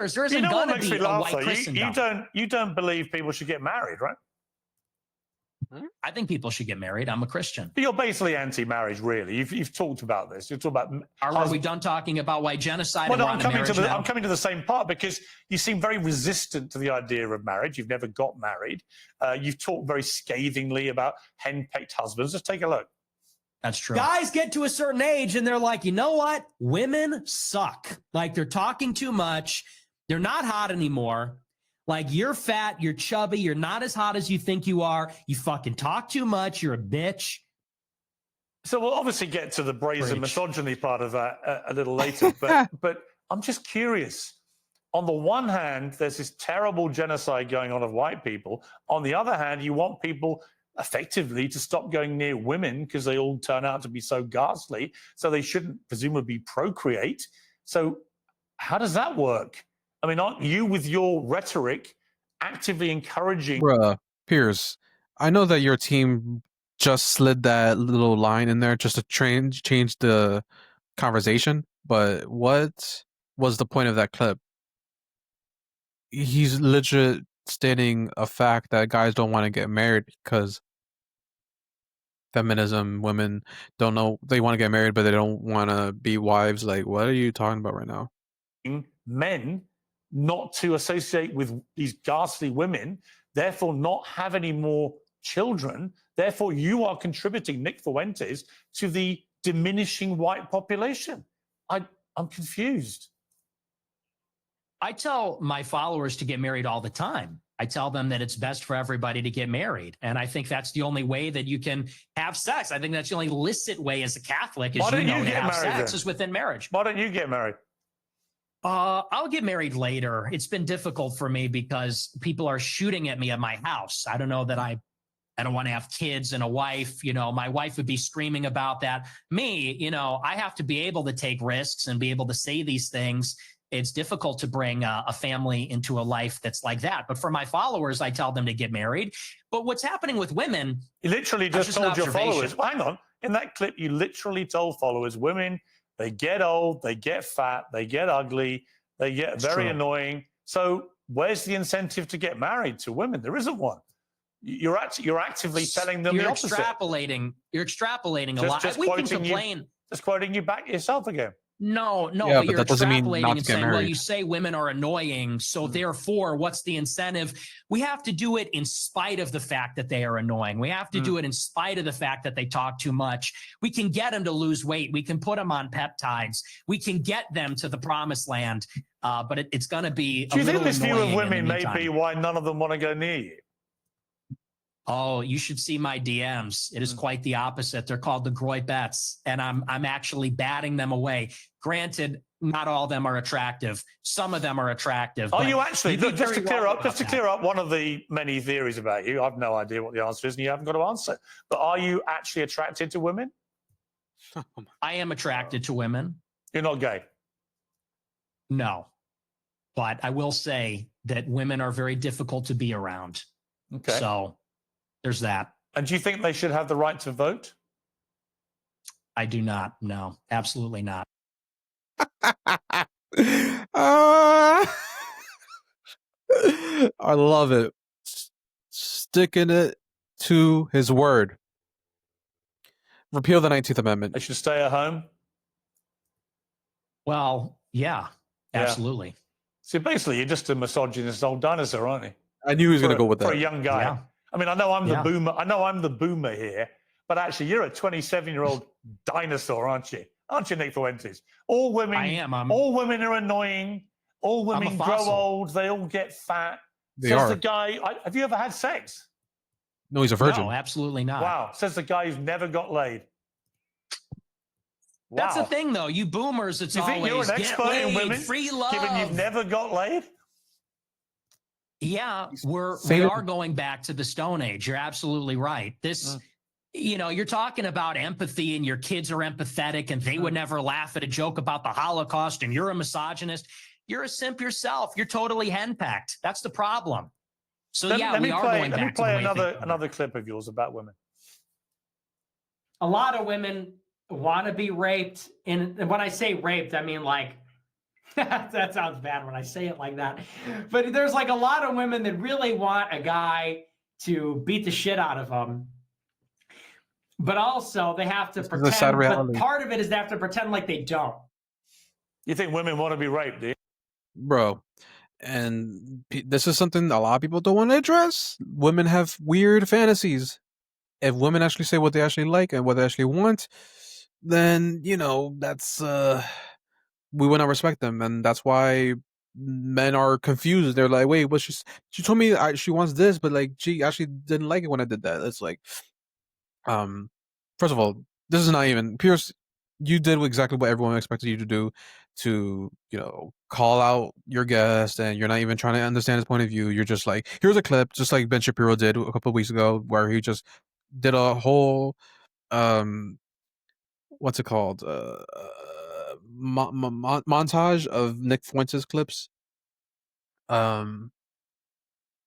There isn't what going to makes be me a laugh, white though? Christendom. You don't believe people should get married, right? I think people should get married. I'm a Christian. But you're basically anti-marriage, really. You've talked about this. You're talking about. Are we done talking about white genocide? Well, no, I'm coming to the same part because you seem very resistant to the idea of marriage. You've never got married. You've talked very scathingly about henpecked husbands. Just take a look. That's true. Guys get to a certain age and they're like, you know what? Women suck. Like, they're talking too much. They're not hot anymore. Like, you're fat, you're chubby, you're not as hot as you think you are. You fucking talk too much. You're a bitch. So we'll obviously get to the brazen misogyny part of that a little later. But I'm just curious. On the one hand, there's this terrible genocide going on of white people. On the other hand, you want people effectively to stop going near women because they all turn out to be so ghastly. So they shouldn't presumably procreate. So how does that work? I mean, aren't you with your rhetoric actively encouraging... Piers, I know that your team just slid that little line in there just to change the conversation, but what was the point of that clip? He's legit stating a fact that guys don't want to get married because feminism, women don't know, they want to get married, but they don't want to be wives. Like, what are you talking about right now? Men not to associate with these ghastly women, therefore not have any more children. Therefore, you are contributing, Nick Fuentes, to the diminishing white population. I'm confused. I tell my followers to get married all the time. I tell them that it's best for everybody to get married. And I think that's the only way that you can have sex. I think that's the only licit way as a Catholic is, to have sex is within marriage. Why don't you get married? I'll get married later. It's been difficult for me because people are shooting at me at my house. I don't know that I don't want to have kids and a wife. You know, my wife would be screaming about that. Me, you know, I have to be able to take risks and be able to say these things. It's difficult to bring a family into a life that's like that. But for my followers, I tell them to get married. But what's happening with women... You literally just told your followers... Well, hang on. In that clip, you literally told followers, women... They get old, they get fat, they get ugly, they get very annoying. So where's the incentive to get married to women? There isn't one. You're actively telling them the opposite. You're extrapolating a lot. We can complain. Just quoting you back yourself again. No, but you're extrapolating and saying, well, you say women are annoying, so therefore, what's the incentive? We have to do it in spite of the fact that they are annoying. We have to do it in spite of the fact that they talk too much. We can get them to lose weight. We can put them on peptides. We can get them to the promised land, but it's going to be Do you think this view of women may be why none of them want to go near you? Oh, you should see my DMs. It is quite the opposite. They're called the Groybettes, and I'm actually batting them away. Granted, not all of them are attractive. Some of them are attractive. Are you actually? Look, just to clear up one of the many theories about you, I have no idea what the answer is, and you haven't got to answer. But are you actually attracted to women? I am attracted to women. You're not gay? No. But I will say that women are very difficult to be around. Okay. So there's that. And do you think they should have the right to vote? I do not. No, absolutely not. I love it. Sticking it to his word. Repeal the 19th Amendment. They should stay at home? Well, yeah, absolutely. So basically, you're just a misogynist old dinosaur, aren't you? I knew he was going to go with that. For a young guy. Yeah. I mean, I know I'm the boomer. I know I'm the boomer here, but actually, you're a 27-year-old dinosaur, aren't you? Aren't you, Nick Fuentes? All women. I am. All women are annoying. All women grow old. They all get fat. Says the guy. Have you ever had sex? No, he's a virgin. No, absolutely not. Wow. Says the guy who's never got laid. Wow. That's the thing, though. You boomers, it's always you're an expert in women, free love. Given you've never got laid. Yeah, we are going back to the Stone Age. You're absolutely right. This, you know, you're talking about empathy and your kids are empathetic and they would never laugh at a joke about the Holocaust and you're a misogynist. You're a simp yourself. You're totally henpecked. That's the problem. So we are going back to the way Let me play another clip of yours about women. A lot of women want to be raped. And when I say raped, I mean like That sounds bad when I say it like that. But there's like a lot of women that really want a guy to beat the shit out of them. But also they have to This is a sad pretend, but reality, part of it is they have to pretend like they don't. You think women want to be raped, do you? bro. And this is something a lot of people don't want to address. Women have weird fantasies. If women actually say what they actually like and what they actually want, then that's we would not respect them, and that's why men are confused. They're like, "Wait, what? She told me she wants this, but like she actually didn't like it when I did that." It's like, um, first of all, this is not even Pierce. You did exactly what everyone expected you to do, to call out your guest, and you're not even trying to understand his point of view. You're just like, here's a clip, just like Ben Shapiro did a couple of weeks ago, where he just did a whole um what's it called montage of Nick Fuentes clips. um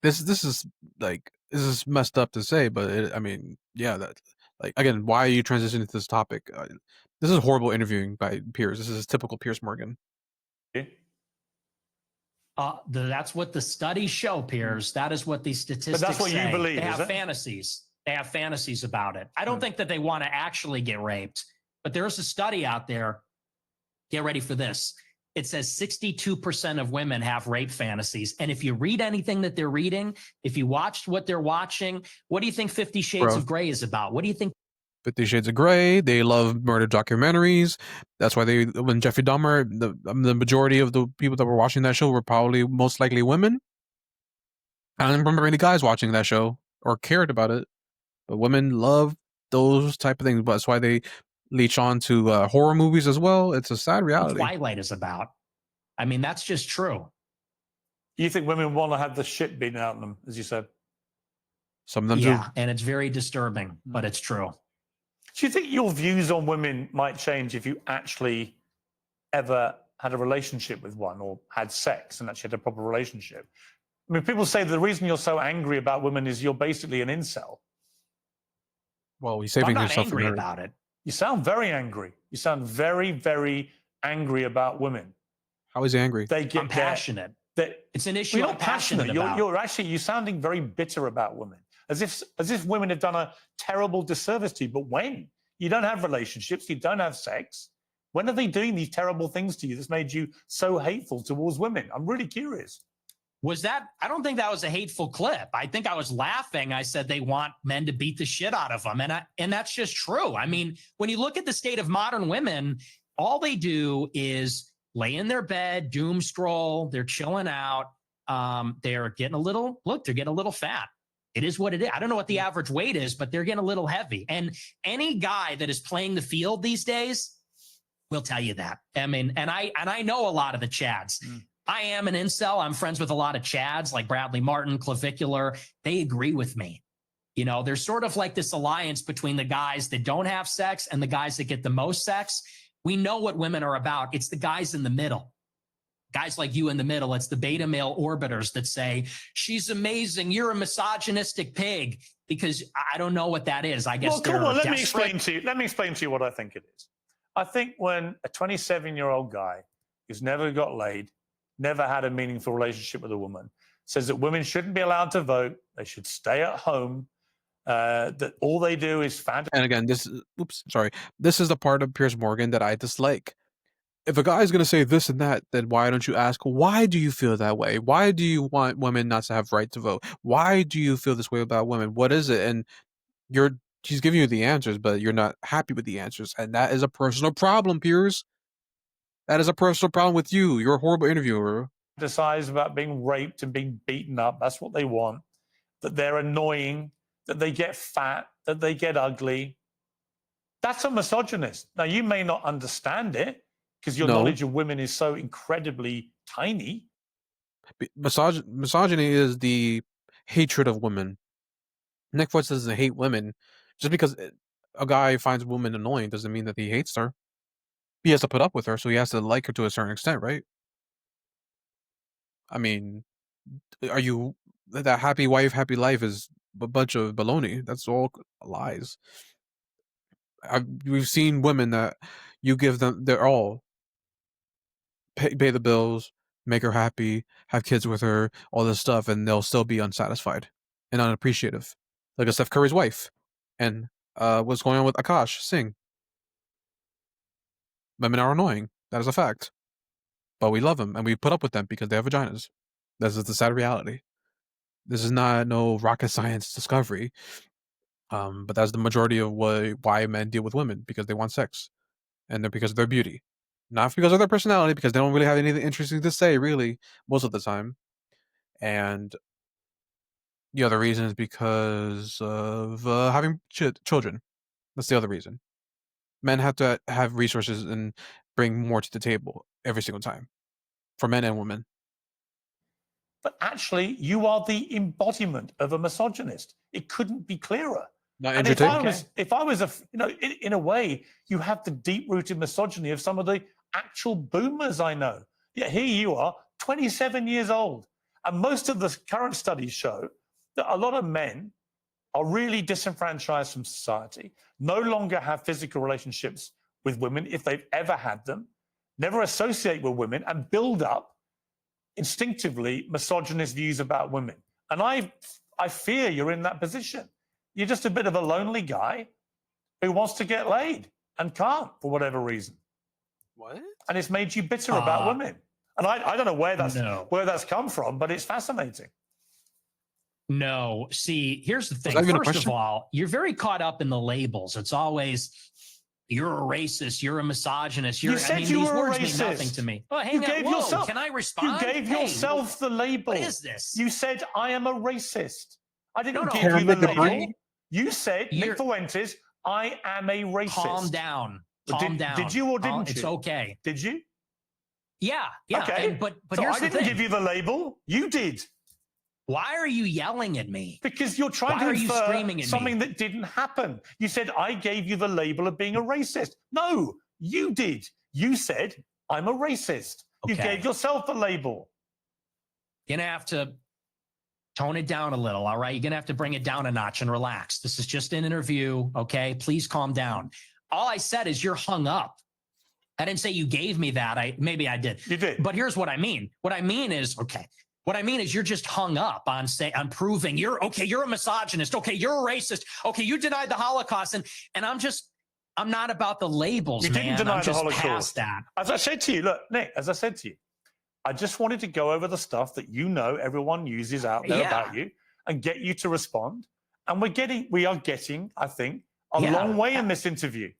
this is like, this is messed up to say, but I mean, yeah, that, like, again, why are you transitioning to this topic? This is horrible interviewing by Piers. This is typical Piers Morgan. That's what the studies show, Piers. That is what these statistics But that's what say. you believe, They have is it? fantasies. They have fantasies about it. I don't think that they want to actually get raped, but there's a study out there. Get ready for this. It says 62% of women have rape fantasies. And if you read anything that they're reading, if you watched what they're watching, what do you think 50 Shades Bro, of Grey is about? What do you think 50 Shades of Grey. They love murder documentaries. That's why when Jeffrey Dahmer, the majority of the people that were watching that show were probably most likely women. I don't remember any guys watching that show or cared about it, but women love those type of things. But that's why they leech on to horror movies as well. It's a sad reality. Twilight is about? I mean, that's just true. You think women want to have the shit beaten out of them, as you said? Some of them Yeah, do. and it's very disturbing, but it's true. Do you think your views on women might change if you actually ever had a relationship with one, or had sex and actually had a proper relationship? I mean, people say the reason you're so angry about women is you're basically an incel. Well, he's saving I'm not himself angry from about it. You sound very angry. You sound very, very angry about women. How is he angry? I'm passionate. It's an issue. You're I'm not passionate. about. You're sounding very bitter about women, as if women have done a terrible disservice to you. But when you don't have relationships, you don't have sex, when are they doing these terrible things to you that's made you so hateful towards women? I'm really curious. Was that? I don't think that was a hateful clip. I think I was laughing. I said they want men to beat the shit out of them, and that's just true. I mean, when you look at the state of modern women, all they do is lay in their bed, doom scroll. They're chilling out. They're getting a little They're getting a little fat. It is what it is. I don't know what the average weight is, but they're getting a little heavy. And any guy that is playing the field these days will tell you that. I mean, and I know a lot of the Chads. I am an incel. I'm friends with a lot of Chads like Bradley Martin, Clavicular. They agree with me. You know, there's sort of like this alliance between the guys that don't have sex and the guys that get the most sex. We know what women are about. It's the guys in the middle. Guys like you in the middle. It's the beta male orbiters that say, she's amazing. You're a misogynistic pig, because I don't know what that is. I guess. Well, come on. Let me explain to you what I think it is. I think when a 27-year-old guy who's never got laid, never had a meaningful relationship with a woman, says that women shouldn't be allowed to vote, they should stay at home, that all they do is fantasy. And again, this is the part of Piers Morgan that I dislike. If a guy is going to say this and that, then why don't you ask, why do you feel that way? Why do you want women not to have right to vote? Why do you feel this way about women? What is it? And she's giving you the answers, but you're not happy with the answers. And that is a personal problem, Piers. That is a personal problem with you. You're a horrible interviewer. Fantasize about being raped and being beaten up. That's what they want. That they're annoying, that they get fat, that they get ugly. That's a misogynist. Now, you may not understand it because your knowledge of women is so incredibly tiny. Misogyny is the hatred of women. Nick Fuentes doesn't hate women. Just because a guy finds a woman annoying doesn't mean that he hates her. He has to put up with her, so he has to like her to a certain extent, right? I mean, are you that happy wife, happy life is a bunch of baloney. That's all lies. We've seen women that you give them their all, pay the bills, make her happy, have kids with her, all this stuff, and they'll still be unsatisfied and unappreciative. Like a Steph Curry's wife. And what's going on with Akash Singh? Women are annoying. That is a fact. But we love them and we put up with them because they have vaginas. This is the sad reality. This is not no rocket science discovery. But that's the majority of why men deal with women, because they want sex. And they're because of their beauty. Not because of their personality, because they don't really have anything interesting to say, really, most of the time. And the other reason is because of having children. That's the other reason. Men have to have resources and bring more to the table every single time, for men and women. But actually, you are the embodiment of a misogynist. It couldn't be clearer. And if I was in a way, you have the deep-rooted misogyny of some of the actual boomers I know. Yet here you are, 27 years old. And most of the current studies show that a lot of men are really disenfranchised from society, no longer have physical relationships with women if they've ever had them, never associate with women, and build up instinctively misogynist views about women. And I fear you're in that position. You're just a bit of a lonely guy who wants to get laid and can't for whatever reason. What? And it's made you bitter about women. And I don't know where that's come from, but it's fascinating. No. See, here's the thing. First of all, you're very caught up in the labels. It's always, you're a racist, you're a misogynist. You said these were words a racist. mean nothing to me. Oh, hang on. Whoa, can I respond? You gave yourself the label. What is this? You said, I am a racist. I didn't give you the label. You said, Nick Fuentes, I am a racist. Calm down. Calm down. Did you or didn't you? It's okay. Did you? Yeah. Okay. But so here's I didn't give you the label. You did. Why are you yelling at me? Because you're trying to infer something that didn't happen. You said, I gave you the label of being a racist. No, you did. You said, I'm a racist. Okay. You gave yourself the label. You're going to have to tone it down a little, all right? You're going to have to bring it down a notch and relax. This is just an interview, okay? Please calm down. All I said is you're hung up. I didn't say you gave me that. Maybe I did. You did. But here's what I mean. What I mean is you're just hung up on proving you're a misogynist. Okay, you're a racist. Okay, you denied the Holocaust. And I'm not about the labels, man. You didn't deny the Holocaust. Past that. As I said to you, look, Nick, I just wanted to go over the stuff that everyone uses out there about you and get you to respond. And we are getting, I think, a long way in this interview.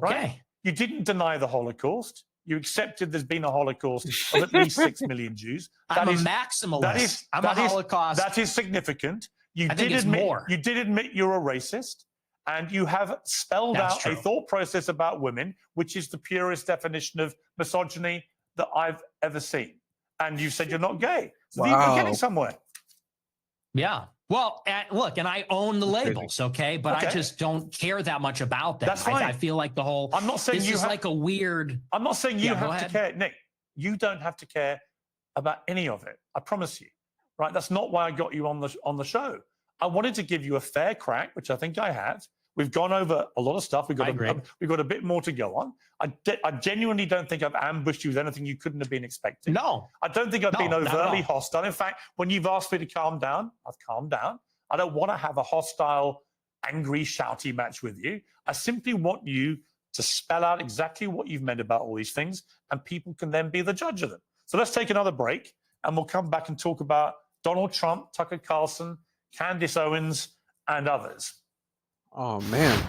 Right? Okay. You didn't deny the Holocaust. You accepted there's been a Holocaust of at least 6 million Jews. I'm a maximalist. I'm a Holocaust. That is significant. You did admit you're a racist, and you have spelled out a thought process about women, which is the purest definition of misogyny that I've ever seen. And you said you're not gay. So you're getting somewhere. Yeah. Well, look, and I own the labels, okay? But I just don't care that much about them. That's fine. I feel like the whole... I'm not saying like a weird... I'm not saying you have to care. Nick, you don't have to care about any of it. I promise you. Right? That's not why I got you on the show. I wanted to give you a fair crack, which I think I have. We've gone over a lot of stuff. We've got a bit more to go on. I genuinely don't think I've ambushed you with anything you couldn't have been expecting. No. I don't think I've been overtly hostile. In fact, when you've asked me to calm down, I've calmed down. I don't want to have a hostile, angry, shouty match with you. I simply want you to spell out exactly what you've meant about all these things, and people can then be the judge of them. So let's take another break, and we'll come back and talk about Donald Trump, Tucker Carlson, Candace Owens, and others. Oh, man.